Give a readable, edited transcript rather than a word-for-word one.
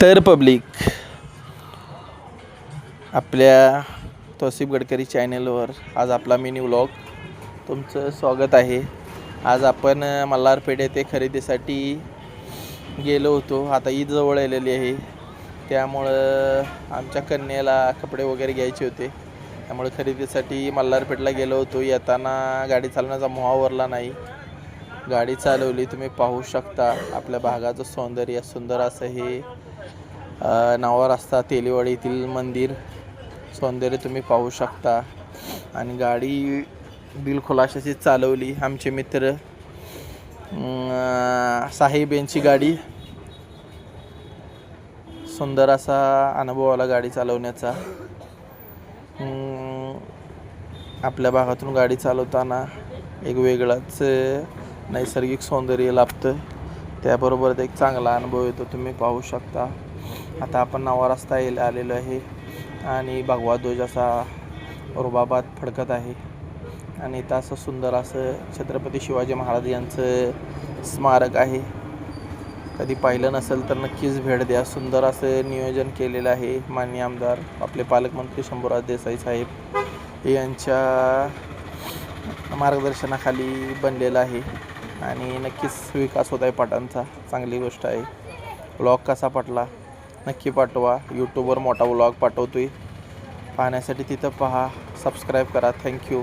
तर पब्लिक, आपल्या तौसिफ गडकरी चॅनलवर आज आपला मिनी व्लॉग तुमचं स्वागत आहे. आज आपण मल्हारपेठ येथे खरेदीसाठी गेलो होतो. आता ईद जवळ आलेली आहे, त्यामुळं आमच्या कन्येला कपडे वगैरे घ्यायचे होते, त्यामुळे खरेदीसाठी मल्हारपेठला गेलो होतो. येताना गाडी चालवण्याचा मोह आवरला नाही. गाडी चालवली, तुम्ही पाहू शकता आपल्या भागाचं सौंदर्य. सुंदर असं हे नावा रस्ता तेलीवाडीतील मंदिर सौंदर्य तुम्ही पाहू शकता. आणि गाडी दिलखुलासाची चालवली. आमचे मित्र साहेब यांची गाडी. सुंदर असा अनुभव आला गाडी चालवण्याचा. आपल्या भागातून गाडी चालवताना एक वेगळाच नैसर्गिक सौंदर्य लाभतं, त्याबरोबर एक चांगला अनुभव येतो. तुम्ही पाहू शकता. आता आपण नवा रस्ता आलेलो आहे आणि भगवा ध्वज असा रुबाबात फडकत आहे. आणि इथं असं सुंदर असं छत्रपती शिवाजी महाराज यांचं स्मारक आहे. कधी पाहिलं नसेल तर नक्कीच भेट द्या. सुंदर असं नियोजन केलेलं आहे. माननीय आमदार आपले पालकमंत्री शंभूराज देसाई साहेब यांच्या मार्गदर्शनाखाली बनलेलं आहे. आणि नक्कीच विकास होत आहे पाटांचा. चांगली गोष्ट आहे. व्लॉग कसा पटला नक्की पाठवा. यूट्यूबवर मोठा व्लॉग पाठवतोय, पाहण्यासाठी तिथं पहा. सबस्क्राईब करा. थँक्यू.